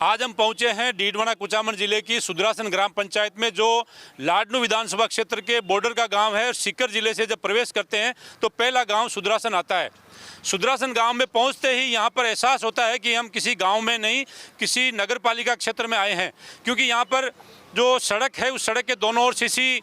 आज हम पहुंचे हैं डीडवाना कुचामन जिले की सुदरासन ग्राम पंचायत में, जो लाडनू विधानसभा क्षेत्र के बॉर्डर का गांव है। सीकर जिले से जब प्रवेश करते हैं तो पहला गांव सुदरासन आता है। सुदरासन गांव में पहुंचते ही यहां पर एहसास होता है कि हम किसी गांव में नहीं, किसी नगर पालिका क्षेत्र में आए हैं, क्योंकि यहां पर जो सड़क है उस सड़क के दोनों ओर सीसी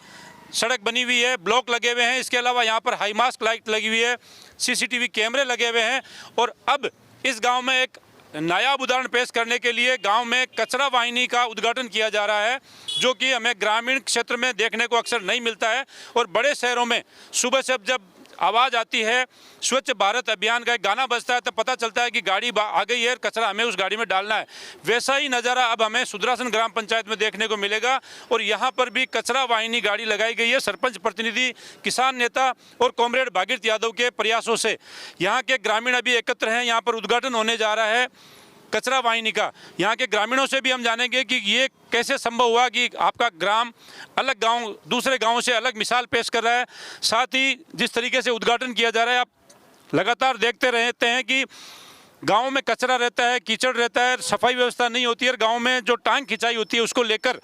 सड़क बनी हुई है, ब्लॉक लगे हुए हैं। इसके अलावा यहाँ पर हाई मास्क लाइट लगी हुई है, CCTV कैमरे लगे हुए हैं। और अब इस गांव में एक नायाब उदाहरण पेश करने के लिए गांव में कचरा वाहिनी का उद्घाटन किया जा रहा है, जो कि हमें ग्रामीण क्षेत्र में देखने को अक्सर नहीं मिलता है। और बड़े शहरों में सुबह से जब आवाज़ आती है, स्वच्छ भारत अभियान का एक गाना बजता है, तब पता चलता है कि गाड़ी आ गई है, कचरा हमें उस गाड़ी में डालना है। वैसा ही नज़ारा अब हमें सुदरासन ग्राम पंचायत में देखने को मिलेगा। और यहाँ पर भी कचरा वाहिनी गाड़ी लगाई गई है। सरपंच प्रतिनिधि, किसान नेता और कॉमरेड भागीरथ यादव के प्रयासों से यहाँ के ग्रामीण अभी एकत्र हैं। यहाँ पर उद्घाटन होने जा रहा है कचरा वाहिनी का। यहाँ के ग्रामीणों से भी हम जानेंगे कि ये कैसे संभव हुआ कि आपका ग्राम अलग गांव दूसरे गांवों से अलग मिसाल पेश कर रहा है। साथ ही जिस तरीके से उद्घाटन किया जा रहा है, आप लगातार देखते रहते हैं कि गांव में कचरा रहता है, कीचड़ रहता है, सफाई व्यवस्था नहीं होती है। गांव में जो टांग खिंचाई होती है उसको लेकर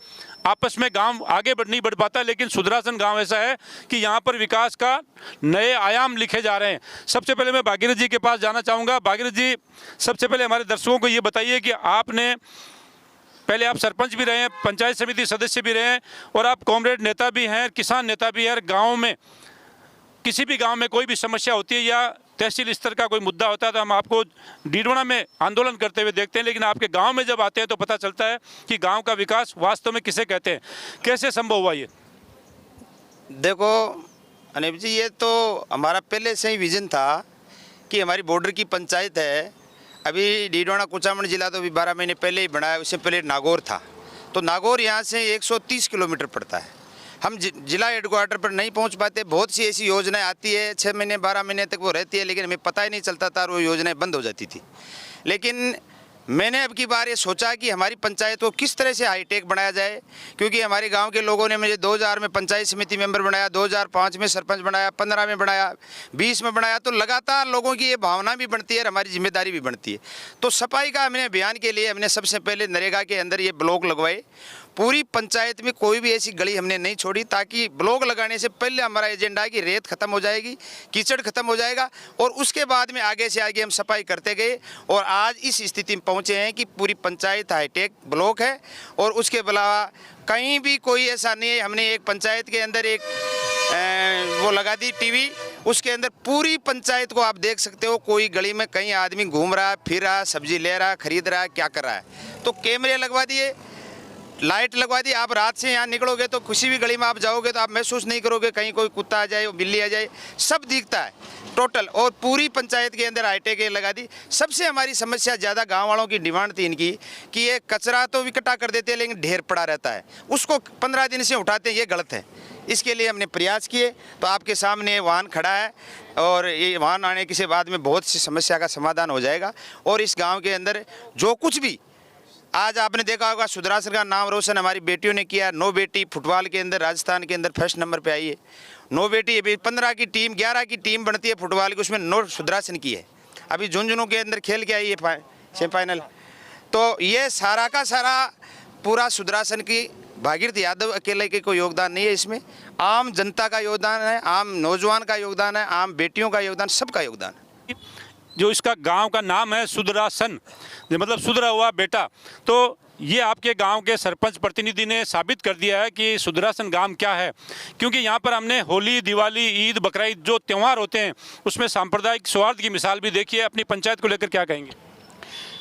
आपस में गांव आगे नहीं बढ़ पाता। लेकिन सुदरासन गांव ऐसा है कि यहां पर विकास का नए आयाम लिखे जा रहे हैं। सबसे पहले मैं भागीरथ जी के पास जाना चाहूँगा। भागीरथ जी, सबसे पहले हमारे दर्शकों को ये बताइए कि आपने पहले आप सरपंच भी रहे हैं, पंचायत समिति सदस्य भी रहे हैं, और आप कॉमरेड नेता भी हैं, किसान नेता भी हैं। गाँव में किसी भी गाँव में कोई भी समस्या होती है या तहसील स्तर का कोई मुद्दा होता है तो हम आपको डीडवाना में आंदोलन करते हुए देखते हैं, लेकिन आपके गांव में जब आते हैं तो पता चलता है कि गांव का विकास वास्तव में किसे कहते हैं। कैसे संभव हुआ ये? देखो अनिप जी, ये तो हमारा पहले से ही विजन था कि हमारी बॉर्डर की पंचायत है। अभी डीडवाना कुचामन जिला तो अभी 12 महीने पहले ही बना है। उससे पहले नागौर था, तो नागौर यहाँ से 130 किलोमीटर पड़ता है। हम जिला हेडक्वार्टर पर नहीं पहुंच पाते। बहुत सी ऐसी योजनाएं आती है, 6 महीने 12 महीने तक वो रहती है, लेकिन हमें पता ही नहीं चलता था और वो योजनाएं बंद हो जाती थी। लेकिन मैंने अब की बार ये सोचा कि हमारी पंचायत को किस तरह से हाईटेक बनाया जाए, क्योंकि हमारे गांव के लोगों ने मुझे 2000 में पंचायत समिति मेंबर बनाया, 2005 में सरपंच बनाया, 15 में बनाया, 20 में बनाया। तो लगातार लोगों की ये भावना भी बढ़ती है और हमारी जिम्मेदारी भी बढ़ती है। तो सफाई का हमने अभियान के लिए हमने सबसे पहले नरेगा के अंदर ये ब्लॉक लगवाए। पूरी पंचायत में कोई भी ऐसी गली हमने नहीं छोड़ी, ताकि ब्लॉक लगाने से पहले हमारा एजेंडा है कि रेत खत्म हो जाएगी, कीचड़ खत्म हो जाएगा, और उसके बाद में आगे से आगे हम सफाई करते गए। और आज इस स्थिति में पहुंचे हैं कि पूरी पंचायत हाईटेक ब्लॉक है। और उसके अलावा कहीं भी कोई ऐसा नहीं है। हमने एक पंचायत के अंदर एक वो लगा दी टीवी, उसके अंदर पूरी पंचायत को आप देख सकते हो। कोई गली में कहीं आदमी घूम रहा है, फिर रहा, सब्जी ले रहा, खरीद रहा, क्या कर रहा है। तो कैमरे लगवा दिए, लाइट लगवा दी। आप रात से यहाँ निकलोगे तो किसी भी गली में आप जाओगे तो आप महसूस नहीं करोगे कहीं कोई कुत्ता आ जाए, बिल्ली आ जाए, सब दिखता है टोटल। और पूरी पंचायत के अंदर हाईटेक लगा दी। सबसे हमारी समस्या ज़्यादा गांव वालों की डिमांड थी इनकी कि ये कचरा तो इकट्ठा कर देते हैं लेकिन ढेर पड़ा रहता है, उसको 15 दिन से उठाते हैं, ये गलत है। इसके लिए हमने प्रयास किए। तो आपके सामने वाहन खड़ा है और ये वाहन आने के बाद में बहुत सी समस्या का समाधान हो जाएगा। और इस गाँव के अंदर जो कुछ भी आज आपने देखा होगा, सुदरासन का नाम रोशन हमारी बेटियों ने किया। 9 बेटी फुटबॉल के अंदर राजस्थान के अंदर फर्स्ट नंबर पे आई है। 9 बेटी, अभी 15 की टीम 11 की टीम बनती है फुटबॉल की, उसमें 9 सुदरासन की है। अभी झुंझुनू के अंदर खेल के आई है सेमीफाइनल। तो ये सारा का सारा पूरा सुदरासन की भागीरथ यादव अकेले के कोई योगदान नहीं है। इसमें आम जनता का योगदान है, आम नौजवान का योगदान है, आम बेटियों का योगदान, सबका योगदान है। जो इसका गांव का नाम है सुदरासन, मतलब सुधरा हुआ बेटा, तो ये आपके गांव के सरपंच प्रतिनिधि ने साबित कर दिया है कि सुदरासन गांव क्या है। क्योंकि यहाँ पर हमने होली, दिवाली, ईद, बकरीद जो त्यौहार होते हैं उसमें सांप्रदायिक सौहार्द की मिसाल भी देखी है। अपनी पंचायत को लेकर क्या कहेंगे?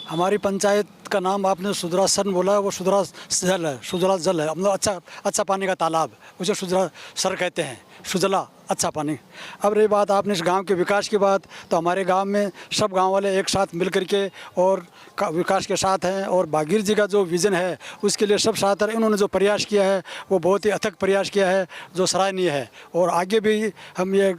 हमारी पंचायत का नाम आपने सुदरासन बोला, वो सुदरा जल है, सुजला जल है, मतलब अच्छा पानी का तालाब, उसे सुजला सर कहते हैं, सुजला अच्छा पानी। अब रही बात आपने इस गांव के विकास की बात, तो हमारे गांव में सब गांव वाले एक साथ मिल करके और विकास के साथ हैं। और भागीरथ जी का जो विज़न है उसके लिए सब साथ हैं। इन्होंने जो प्रयास किया है वो बहुत ही अथक प्रयास किया है, जो सराहनीय है। और आगे भी हम ये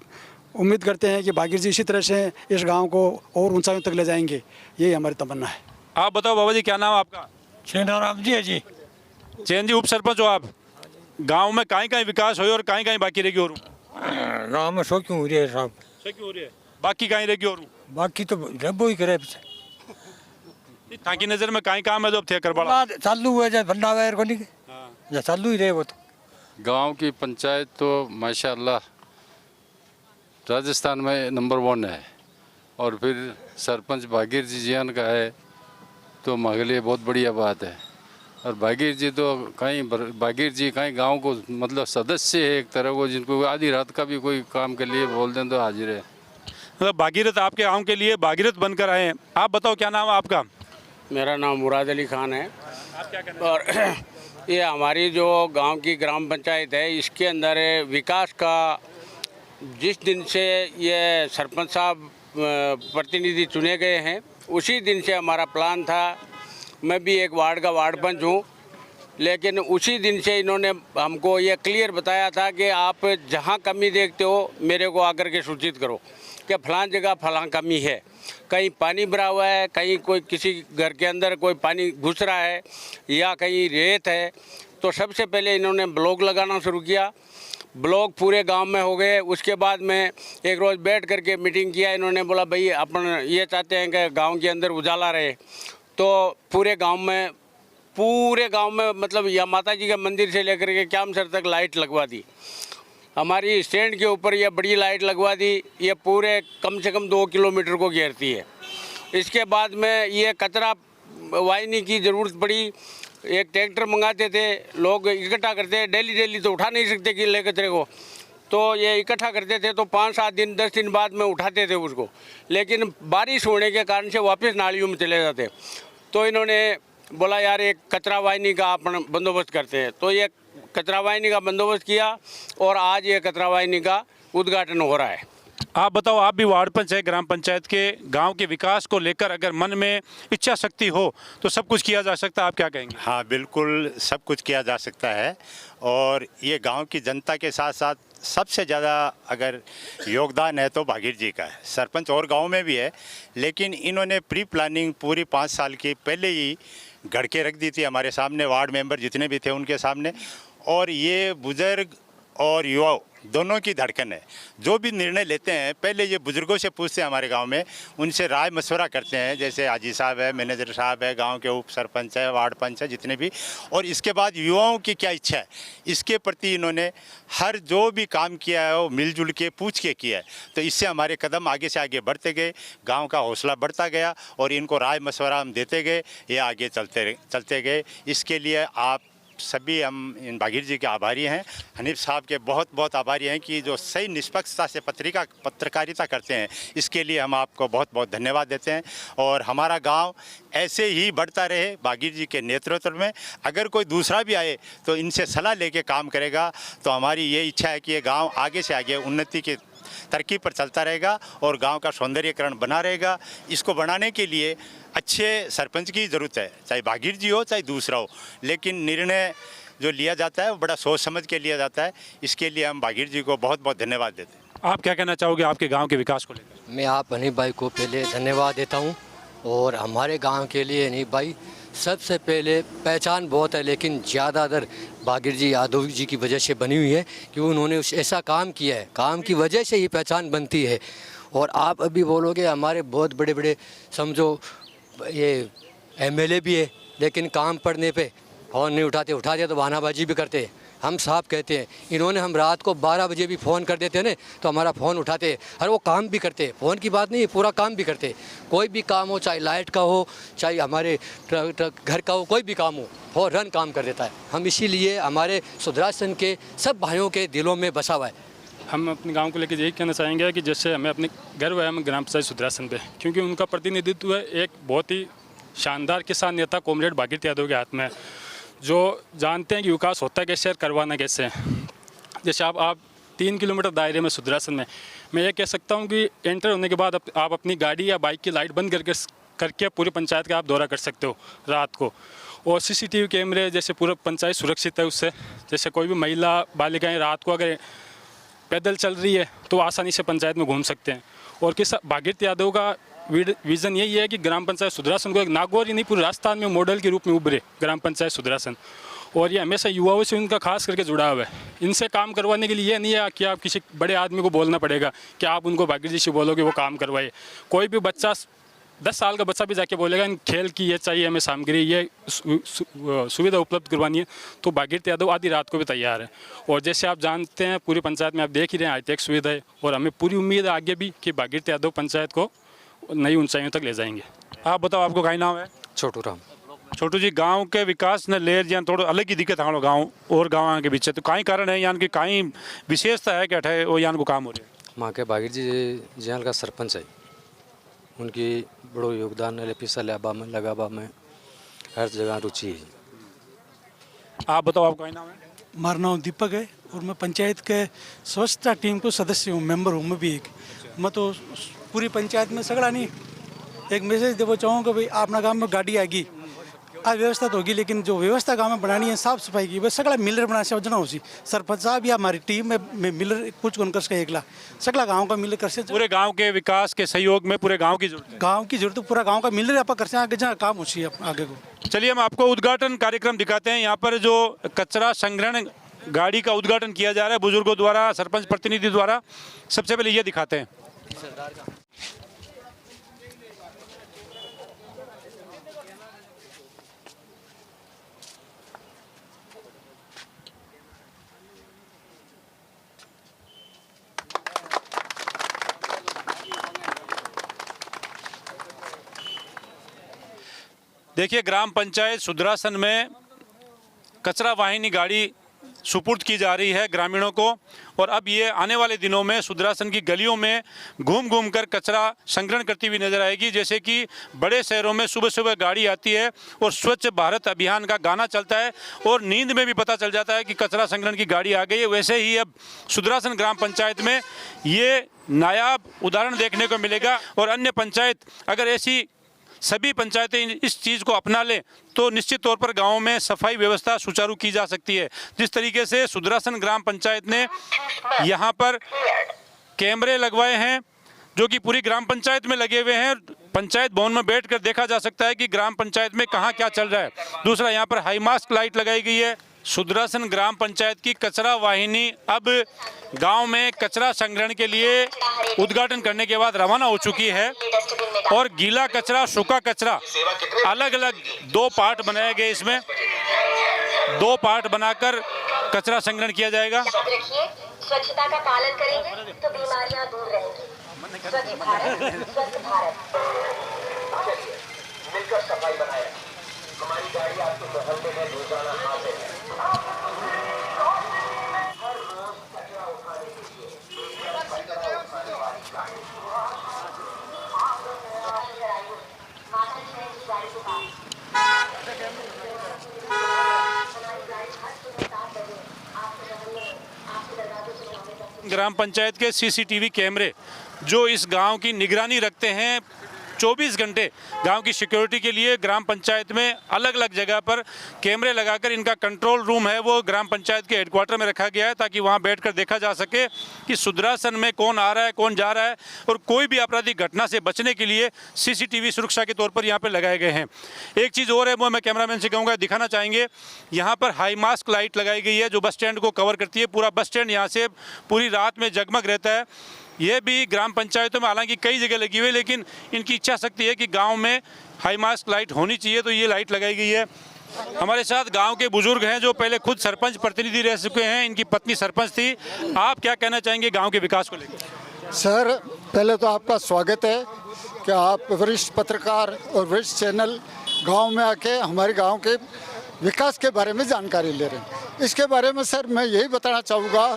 उम्मीद करते हैं कि भागीरथ जी इसी तरह से इस गांव को और ऊंचाइयों तक ले जाएंगे, यही हमारी तमन्ना है। आप बताओ बाबा जी, क्या नाम है आपका? चैन जी है जी। चैन जी, उप सरपंच हो आप। गांव में कहीं विकास हो और कहीं बाकी रहेगी? और गाँव में शो क्यों हो रही है साहब? शो क्यों हो रही है? बाकी कहीं रहेगी? और बाकी तो रबो ही करे। ताकि नज़र में काई काम है जो अब थे कर बड़ा बात चालू हुए जब भंडा वगैरह को नहीं जो चालू ही रहे वो तो गांव की पंचायत तो माशाल्लाह राजस्थान में नंबर 1 है और फिर सरपंच भागीर जी जियान का है तो हमारे लिए बहुत बढ़िया बात है। और भागीर जी तो भागीर जी कहीं गांव को मतलब सदस्य है एक तरह को, जिनको आधी रात का भी कोई काम के लिए बोल दें तो हाजिर है। मतलब भागीरथ आपके गांव के लिए भागीरथ बनकर आए हैं। आप बताओ क्या नाम है आपका? मेरा नाम मुराद अली खान है। आप क्या कहना और ये हमारी जो गांव की ग्राम पंचायत है इसके अंदर विकास का जिस दिन से ये सरपंच साहब प्रतिनिधि चुने गए हैं उसी दिन से हमारा प्लान था। मैं भी एक वार्ड का वार्ड पंच हूँ, लेकिन उसी दिन से इन्होंने हमको ये क्लियर बताया था कि आप जहाँ कमी देखते हो मेरे को आकर के सूचित करो कि फलां जगह फलां कमी है, कहीं पानी भरा हुआ है, कहीं कोई किसी घर के अंदर कोई पानी घुस रहा है या कहीं रेत है। तो सबसे पहले इन्होंने ब्लॉक लगाना शुरू किया। ब्लॉक पूरे गांव में हो गए। उसके बाद में एक रोज़ बैठ करके मीटिंग किया। इन्होंने बोला भाई अपन ये चाहते हैं कि गांव के अंदर उजाला रहे, तो पूरे गांव में मतलब या माता जी के मंदिर से लेकर के क्यामसर तक लाइट लगवा दी। हमारी स्टैंड के ऊपर ये बड़ी लाइट लगवा दी। ये पूरे कम से कम 2 किलोमीटर को घेरती है। इसके बाद में ये कचरा वाहिनी की ज़रूरत पड़ी। एक ट्रैक्टर मंगाते थे, लोग इकट्ठा करते, डेली तो उठा नहीं सकते गीले कचरे को, तो ये इकट्ठा करते थे तो 5-7 दिन 10 दिन बाद में उठाते थे उसको, लेकिन बारिश होने के कारण से वापस नालियों में चले जाते। तो इन्होंने बोला यार एक कचरा वाहिनी का अपन बंदोबस्त करते हैं। तो ये कचरा वाहिनी का बंदोबस्त किया और आज ये कचरा वाहिनी का उद्घाटन हो रहा है। आप बताओ, आप भी वार्ड पंच है, ग्राम पंचायत के गांव के विकास को लेकर अगर मन में इच्छा शक्ति हो तो सब कुछ किया जा सकता है, आप क्या कहेंगे? हाँ, बिल्कुल सब कुछ किया जा सकता है। और ये गांव की जनता के साथ साथ सबसे ज़्यादा अगर योगदान है तो भागीर जी का है। सरपंच और गांव में भी है, लेकिन इन्होंने प्री प्लानिंग पूरी 5 साल की पहले ही गढ़ के रख दी थी हमारे सामने, वार्ड मेंबर जितने भी थे उनके सामने। और ये बुज़ुर्ग और युवा दोनों की धड़कन है। जो भी निर्णय लेते हैं पहले ये बुज़ुर्गों से पूछते हैं, हमारे गांव में उनसे राय मशवरा करते हैं, जैसे हाजी साहब है, मैनेजर साहब है, गांव के उप सरपंच है, वार्ड पंच है, जितने भी। और इसके बाद युवाओं की क्या इच्छा है इसके प्रति इन्होंने हर जो भी काम किया है वो मिलजुल के पूछ के किया है। तो इससे हमारे कदम आगे से आगे बढ़ते गए, गाँव का हौसला बढ़ता गया और इनको राय मशवरा हम देते गए, ये आगे चलते गए। इसके लिए आप सभी हम इन भागीर जी के आभारी हैं। हनीफ साहब के बहुत बहुत आभारी हैं कि जो सही निष्पक्षता से पत्रकारिता करते हैं, इसके लिए हम आपको बहुत बहुत धन्यवाद देते हैं। और हमारा गांव ऐसे ही बढ़ता रहे भागीर जी के नेतृत्व में। अगर कोई दूसरा भी आए तो इनसे सलाह लेके काम करेगा। तो हमारी ये इच्छा है कि ये गाँव आगे से आगे उन्नति के तरक्की पर चलता रहेगा और गांव का सौंदर्यीकरण बना रहेगा। इसको बनाने के लिए अच्छे सरपंच की ज़रूरत है, चाहे भागीर जी हो चाहे दूसरा हो, लेकिन निर्णय जो लिया जाता है वो बड़ा सोच समझ के लिया जाता है। इसके लिए हम भागीर जी को बहुत बहुत धन्यवाद देते हैं। आप क्या कहना चाहोगे आपके गांव के विकास को लेकर? मैं आप हनीफ भाई को पहले धन्यवाद देता हूं। और हमारे गांव के लिए हनीफ भाई सबसे पहले पहचान बहुत है, लेकिन ज़्यादातर भागीर जी यादव जी की वजह से बनी हुई है कि उन्होंने ऐसा काम किया है, काम की वजह से ही पहचान बनती है। और आप अभी बोलोगे हमारे बहुत बड़े बड़े समझो ये एमएलए भी है, लेकिन काम पड़ने पे फ़ोन नहीं उठाते तो बहानाबाजी भी करते हैं। हम साहब कहते हैं, इन्होंने हम रात को 12 बजे भी फ़ोन कर देते हैं ना तो हमारा फ़ोन उठाते हैं और वो काम भी करते हैं। फ़ोन की बात नहीं, पूरा काम भी करते हैं। कोई भी काम हो, चाहे लाइट का हो, चाहे हमारे घर का हो, कोई भी काम हो, फ़ौरन काम कर देता है। हम इसीलिए हमारे सुदरासन के सब भाइयों के दिलों में बसा हुआ है। हम अपने गांव को लेकर यही कहना चाहेंगे कि जैसे हमें अपने गर्व है हम ग्राम पंचायत सुदरासन पे, क्योंकि उनका प्रतिनिधित्व है एक बहुत ही शानदार किसान नेता कॉमरेड भागीरथ यादव के हाथ में है, जो जानते हैं कि विकास होता कैसे और करवाना कैसे है। जैसे आप 3 किलोमीटर दायरे में सुदरासन में, मैं ये कह सकता हूँ कि एंटर होने के बाद आप अपनी गाड़ी या बाइक की लाइट बंद करके पूरी पंचायत का आप दौरा कर सकते हो रात को। और सीसीटीवी कैमरे जैसे पूरा पंचायत सुरक्षित है उससे। जैसे कोई भी महिला बालिकाएँ रात को अगर पैदल चल रही है तो आसानी से पंचायत में घूम सकते हैं। और भागीरथ यादव का विज़न यही है कि ग्राम पंचायत सुदरासन को एक नागौर ही नहीं पूरे राजस्थान में मॉडल के रूप में उभरे ग्राम पंचायत सुदरासन। और ये हमेशा युवाओं से उनका खास करके जुड़ा हुआ है। इनसे काम करवाने के लिए ये नहीं है कि आप किसी बड़े आदमी को बोलना पड़ेगा कि आप उनको भागीरथ जी से बोलोगे वो काम करवाए। कोई भी बच्चा 10 साल का बच्चा भी जाके बोलेगा इन खेल की ये चाहिए हमें सामग्री, ये सुविधा उपलब्ध करवानी है, तो भागीरथी यादव आधी रात को भी तैयार है। और जैसे आप जानते हैं पूरी पंचायत में आप देख ही रहे हैं हाईटेक सुविधा है, और हमें पूरी उम्मीद है आगे भी कि भागीरथी यादव पंचायत को नई ऊंचाइयों तक ले जाएंगे। आप बताओ, आपको कहीं नाम है? छोटू राम। छोटू जी, गांव के विकास ने लेर या थोड़ा अलग ही दिक्कत हाणो गांव और गाँव के बीच, तो कहीं कारण है यानी कि कहीं विशेषता है कि अठे वो यान को काम हो रहे हैं? माँ के भागीरथी जी जहाँ का सरपंच है, उनकी बड़ो योगदान है, पिसा लाबा में लगाबा में हर जगह रुचि है। आप बताओ, आपका कहीं नाम है? हमारा नाम दीपक है और मैं पंचायत के स्वच्छता टीम को सदस्य हूँ, मेंबर हूँ मैं भी एक। मैं तो पूरी पंचायत में सगड़ा नहीं एक मैसेज देना चाहूँगा, भाई अपना गांव में गाड़ी आएगी, आज व्यवस्था तो होगी, लेकिन जो व्यवस्था गांव में बनानी है साफ सफाई की, बस सगड़ा मिलर बना से वजना होसी। सरपंच साहब या हमारी टीम में मिलर कुछ कौन कर सके, एकला सगड़ा गाँव का मिलर कर से, पूरे गांव के विकास के सहयोग में पूरे गांव की जरूरत है। गाँव की जरूरत पूरा गाँव का मिलर आप कर से आगे जहाँ काम होसी आगे को। चलिए हम आपको उद्घाटन कार्यक्रम दिखाते हैं। यहाँ पर जो कचरा संग्रहण गाड़ी का उद्घाटन किया जा रहा है बुजुर्गों द्वारा, सरपंच प्रतिनिधि द्वारा। सबसे पहले ये दिखाते हैं। देखिए, ग्राम पंचायत सुदरासन में कचरा वाहिनी गाड़ी सुपुर्द की जा रही है ग्रामीणों को, और अब ये आने वाले दिनों में सुदरासन की गलियों में घूम घूम कर कचरा संग्रहण करती हुई नजर आएगी। जैसे कि बड़े शहरों में सुबह सुबह गाड़ी आती है और स्वच्छ भारत अभियान का गाना चलता है और नींद में भी पता चल जाता है कि कचरा संग्रहण की गाड़ी आ गई है, वैसे ही अब सुदरासन ग्राम पंचायत में ये नायाब उदाहरण देखने को मिलेगा। और अन्य पंचायत अगर ऐसी सभी पंचायतें इस चीज़ को अपना लें तो निश्चित तौर पर गाँव में सफाई व्यवस्था सुचारू की जा सकती है। जिस तरीके से सुदरासन ग्राम पंचायत ने यहाँ पर कैमरे लगवाए हैं जो कि पूरी ग्राम पंचायत में लगे हुए हैं, पंचायत भवन में बैठकर देखा जा सकता है कि ग्राम पंचायत में कहाँ क्या चल रहा है। दूसरा, यहाँ पर हाई मास्क लाइट लगाई गई है। सुदरासन ग्राम पंचायत की कचरा वाहिनी अब गांव में कचरा संग्रहण के लिए उद्घाटन करने के बाद रवाना हो चुकी है, और गीला कचरा, सूखा कचरा अलग अलग 2 पार्ट बनाए गए। इसमें 2 पार्ट बनाकर कचरा संग्रहण किया जाएगा। स्वच्छता का पालन करेंगे तो बीमारियां दूर रहेंगी। स्वच्छ भारत, स्वस्थ भारत। चलिए मिलकर सफाई बनाए। हमारी गाड़ी आपके मोहल्ले में रोजाना आते हैं। हर रोज कचरा उठाने के लिए कचरा उठाने वाली गाड़ी माता जी ने गाड़ी को हमारी गाड़ी हर सुबह 7 बजे आपके मोहल्ले में आपके दरवाजे से। ग्राम पंचायत के सीसीटीवी कैमरे जो इस गांव की निगरानी रखते हैं, 24 घंटे गांव की सिक्योरिटी के लिए ग्राम पंचायत में अलग अलग जगह पर कैमरे लगाकर इनका कंट्रोल रूम है वो ग्राम पंचायत के हेडक्वार्टर में रखा गया है, ताकि वहां बैठकर देखा जा सके कि सुदरासन में कौन आ रहा है, कौन जा रहा है, और कोई भी आपराधिक घटना से बचने के लिए सीसीटीवी सुरक्षा के तौर पर यहाँ पर लगाए गए हैं। एक चीज़ और है, वो मैं कैमरामैन से कहूँगा दिखाना चाहेंगे। यहाँ पर हाई मास्क लाइट लगाई गई है जो बस स्टैंड को कवर करती है। पूरा बस स्टैंड यहाँ से पूरी रात में जगमग रहता है। ये भी ग्राम पंचायतों में हालांकि कई जगह लगी हुई है, लेकिन इनकी इच्छा शक्ति है कि गांव में हाई मास्क लाइट होनी चाहिए, तो ये लाइट लगाई गई है। हमारे साथ गांव के बुजुर्ग हैं जो पहले खुद सरपंच प्रतिनिधि रह चुके हैं, इनकी पत्नी सरपंच थी। आप क्या कहना चाहेंगे गांव के विकास को लेकर? सर, पहले तो आपका स्वागत है कि आप वरिष्ठ पत्रकार और वरिष्ठ चैनल गांव में आके हमारे गांव के विकास के बारे में जानकारी ले रहे हैं। इसके बारे में सर मैं यही बताना चाहूँगा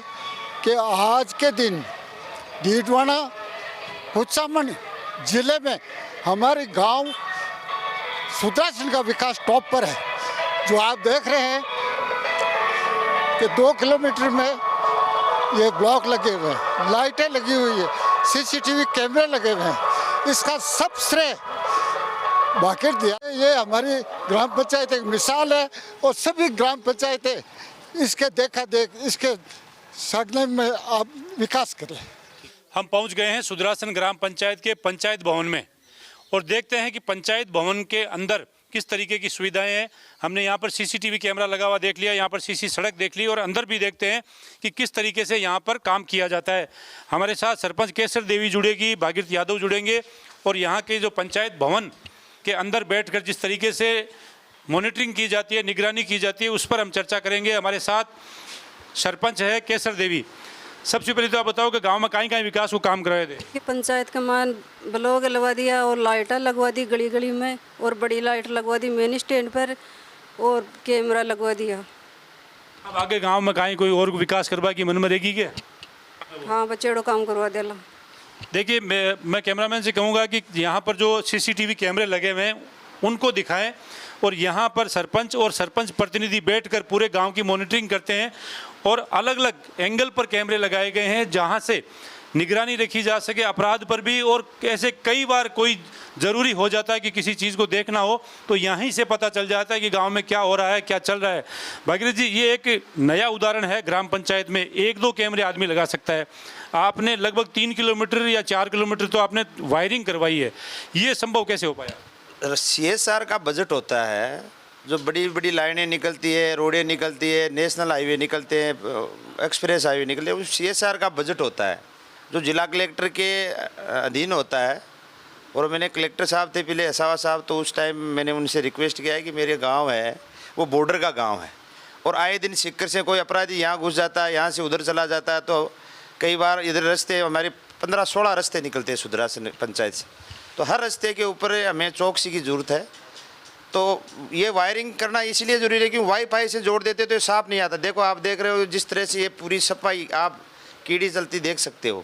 कि आज के दिन डीडवाना कुचामन जिले में हमारे गांव सुदरासन का विकास टॉप पर है। जो आप देख रहे हैं कि 2 किलोमीटर में ये ब्लॉक लगे हुए हैं, लाइटें लगी हुई है, सीसीटीवी कैमरे लगे हुए हैं। इसका सब श्रेय भागीरथी दिया। ये हमारी ग्राम पंचायत एक मिसाल है और सभी ग्राम पंचायतें इसके देखा देख इसके साधने में आप विकास करें। हम पहुंच गए हैं सुदरासन ग्राम पंचायत के पंचायत भवन में और देखते हैं कि पंचायत भवन के अंदर किस तरीके की सुविधाएं हैं। हमने यहाँ पर सीसीटीवी कैमरा लगा हुआ देख लिया, यहाँ पर सीसी सड़क देख ली और अंदर भी देखते हैं कि किस तरीके से यहाँ पर काम किया जाता है। हमारे साथ सरपंच केसर देवी जुड़ेगी, भागीरथ यादव जुड़ेंगे और यहाँ के जो पंचायत भवन के अंदर बैठकर जिस तरीके से मॉनिटरिंग की जाती है, निगरानी की जाती है, उस पर हम चर्चा करेंगे। हमारे साथ सरपंच है केसर देवी। सबसे पहले तो आप बताओ कि गांव में कहीं विकास को काम कराए थे? कि पंचायत का मान ब्लॉक लगवा दिया और लाइटें लगवा दी गली गली में, और बड़ी लाइट लगवा दी मेन स्टैंड पर, और कैमरा लगवा दिया। अब आगे गांव में कहीं कोई और विकास करवा की मन में रहेगी क्या? हाँ, बच्चेड़ो काम करवा देला। देखिए, मैं कैमरामैन से कहूँगा कि यहाँ पर जो सीसीटीवी कैमरे लगे हुए हैं उनको दिखाएं और यहाँ पर सरपंच और सरपंच प्रतिनिधि बैठकर पूरे गांव की मॉनिटरिंग करते हैं और अलग अलग एंगल पर कैमरे लगाए गए हैं जहाँ से निगरानी रखी जा सके अपराध पर भी। और ऐसे कई बार कोई ज़रूरी हो जाता है कि किसी चीज़ को देखना हो तो यहीं से पता चल जाता है कि गांव में क्या हो रहा है, क्या चल रहा है। भागीरथ जी, ये एक नया उदाहरण है। ग्राम पंचायत में 1-2 कैमरे आदमी लगा सकता है, आपने लगभग 3 किलोमीटर या 4 किलोमीटर तो आपने वायरिंग करवाई है। ये संभव कैसे हो पाया? CSR का बजट होता है, जो बड़ी बड़ी लाइनें निकलती है, रोडें निकलती है, नेशनल हाईवे निकलते हैं, एक्सप्रेस हाईवे निकलते हैं, वो CSR का बजट होता है जो जिला कलेक्टर के अधीन होता है। और मैंने कलेक्टर साहब थे पहले, असावा साहब, तो उस टाइम मैंने उनसे रिक्वेस्ट किया है कि मेरे गांव है वो बॉर्डर का गांव है और आए दिन सिक्कर से कोई अपराधी यहाँ घुस जाता है, यहाँ से उधर चला जाता है। तो कई बार इधर रास्ते हमारे 15-16 रास्ते निकलते हैं सुदरासन पंचायत से, तो हर रास्ते के ऊपर हमें चौकसी की ज़रूरत है। तो ये वायरिंग करना इसलिए ज़रूरी है कि वाईफाई से जोड़ देते तो ये साफ नहीं आता। देखो, आप देख रहे हो जिस तरह से ये पूरी सफाई आप कीड़ी चलती देख सकते हो।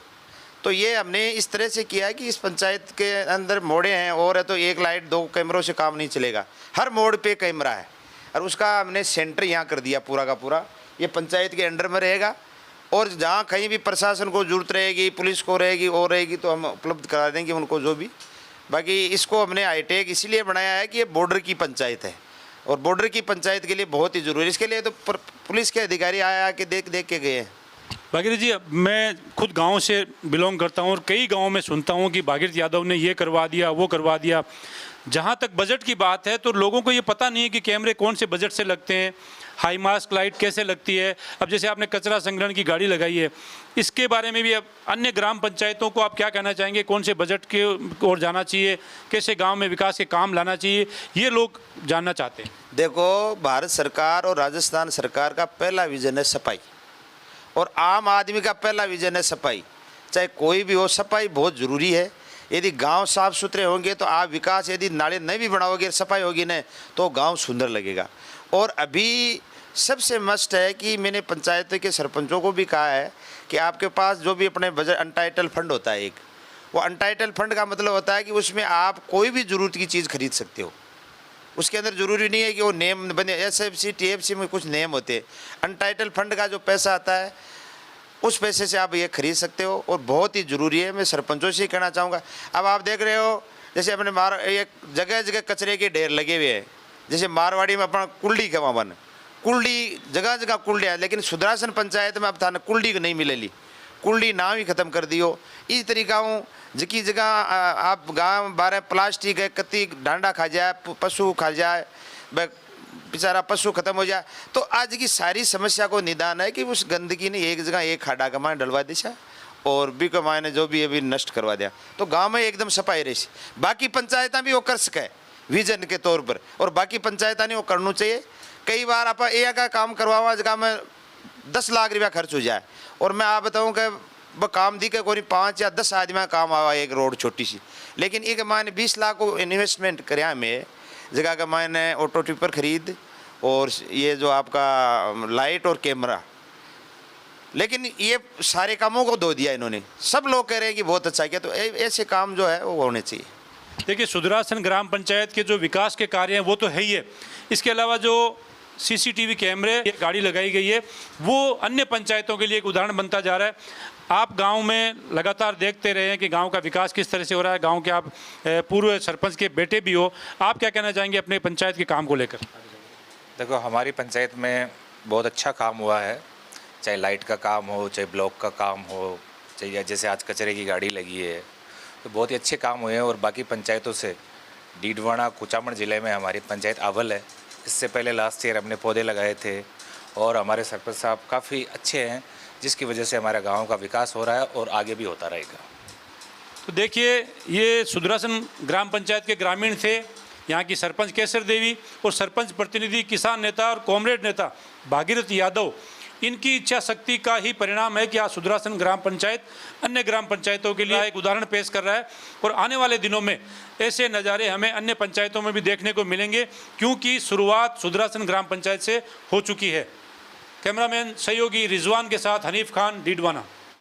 तो ये हमने इस तरह से किया है कि इस पंचायत के अंदर मोड़े हैं और है तो एक लाइट 2 कैमरों से काम नहीं चलेगा, हर मोड़ पे कैमरा है और उसका हमने सेंटर यहाँ कर दिया पूरा का पूरा। ये पंचायत के अंडर में रहेगा और जहाँ कहीं भी प्रशासन को ज़रूरत रहेगी, पुलिस को रहेगी और रहेगी तो हम उपलब्ध करा देंगे उनको जो भी। बाकी इसको हमने हाईटेक इसलिए बनाया है कि ये बॉर्डर की पंचायत है और बॉर्डर की पंचायत के लिए बहुत ही ज़रूरी है। इसके लिए तो पुलिस के अधिकारी आया के देख के गए हैं। भागीरथ जी, मैं खुद गांव से बिलोंग करता हूं और कई गांवों में सुनता हूं कि भागीरथ यादव ने ये करवा दिया, वो करवा दिया। जहां तक बजट की बात है तो लोगों को ये पता नहीं है कि कैमरे कौन से बजट से लगते हैं, हाई मास्क लाइट कैसे लगती है। अब जैसे आपने कचरा संग्रहण की गाड़ी लगाई है, इसके बारे में भी अब अन्य ग्राम पंचायतों को आप क्या कहना चाहेंगे? कौन से बजट के ओर जाना चाहिए, कैसे गांव में विकास के काम लाना चाहिए, ये लोग जानना चाहते हैं। देखो, भारत सरकार और राजस्थान सरकार का पहला विजन है सफाई और आम आदमी का पहला विजन है सफाई। चाहे कोई भी हो, सफाई बहुत ज़रूरी है। यदि गांव साफ सुथरे होंगे तो आप विकास, यदि नाले नहीं भी बनाओगे, सफाई होगी ना तो गांव सुंदर लगेगा। और अभी सबसे मस्ट है कि मैंने पंचायत के सरपंचों को भी कहा है कि आपके पास जो भी अपने बजट अनटाइटल फंड होता है, एक वो अनटाइटल फंड का मतलब होता है कि उसमें आप कोई भी ज़रूरत की चीज़ खरीद सकते हो। उसके अंदर ज़रूरी नहीं है कि वो नेम बने, SFC TFC में कुछ नेम होते हैं। अनटाइटल फंड का जो पैसा आता है उस पैसे से आप ये खरीद सकते हो और बहुत ही ज़रूरी है। मैं सरपंचों से ही कहना चाहूँगा। अब आप देख रहे हो जैसे अपने एक जगह जगह कचरे के ढेर लगे हुए हैं, जैसे मारवाड़ी में अपना कुल्डी के वहाँ कुल्डी जगह जगह कुल्डिया, लेकिन सुदरासन पंचायत में अब था ना कुल्डी नहीं मिलेली, कुल्डी नाम ही ख़त्म कर दियो। इस तरीका हूँ जकी जगह आप गाँव बारे प्लास्टिक है, कत्ती डांडा खा जाए, पशु खा जाए, बेचारा पशु खत्म हो जाए। तो आज की सारी समस्या को निदान है कि उस गंदगी ने एक जगह एक खाड़ा का मायने डलवा दिशा और भी का मायने जो भी अभी नष्ट करवा दिया, तो गांव में एकदम सफाई रही। बाकी पंचायत भी वो कर सके विजन के तौर पर, और बाकी पंचायत ने वो करना चाहिए। कई बार आप एक का काम करवावा जगह में 10 लाख रुपया खर्च हो जाए और मैं आप बताऊँ कि वह काम दी के कोई 5 या 10 आदमी काम आवा एक रोड छोटी सी, लेकिन एक मायने 20 लाख को इन्वेस्टमेंट कराया में जगह का मायने ऑटो टिपर खरीद और ये जो आपका लाइट और कैमरा, लेकिन ये सारे कामों को धो दिया इन्होंने। सब लोग कह रहे हैं कि बहुत अच्छा किया, तो ऐसे काम जो है वो होने चाहिए। देखिए, सुदरासन ग्राम पंचायत के जो विकास के कार्य हैं वो तो है ही है, इसके अलावा जो CCTV कैमरे गाड़ी लगाई गई है वो अन्य पंचायतों के लिए एक उदाहरण बनता जा रहा है। आप गांव में लगातार देखते रहे हैं कि गांव का विकास किस तरह से हो रहा है। गांव के आप पूर्व सरपंच के बेटे भी हो, आप क्या कहना चाहेंगे अपने पंचायत के काम को लेकर? देखो, हमारी पंचायत में बहुत अच्छा काम हुआ है, चाहे लाइट का काम हो, चाहे ब्लॉक का काम हो, चाहे जैसे आज कचरे की गाड़ी लगी है, तो बहुत ही अच्छे काम हुए हैं और बाकी पंचायतों से डीडवाना कुचामन ज़िले में हमारी पंचायत अव्वल है। इससे पहले लास्ट ईयर हमने पौधे लगाए थे और हमारे सरपंच साहब काफ़ी अच्छे हैं, जिसकी वजह से हमारे गांव का विकास हो रहा है और आगे भी होता रहेगा। तो देखिए, ये सुदरासन ग्राम पंचायत के ग्रामीण थे, यहाँ की सरपंच केसर देवी और सरपंच प्रतिनिधि किसान नेता और कॉमरेड नेता भागीरथ यादव। इनकी इच्छा शक्ति का ही परिणाम है कि आज सुदरासन ग्राम पंचायत अन्य ग्राम पंचायतों के लिए एक उदाहरण पेश कर रहा है और आने वाले दिनों में ऐसे नज़ारे हमें अन्य पंचायतों में भी देखने को मिलेंगे, क्योंकि शुरुआत सुदरासन ग्राम पंचायत से हो चुकी है। कैमरामैन सहयोगी रिजवान के साथ हनीफ खान, डीडवाना।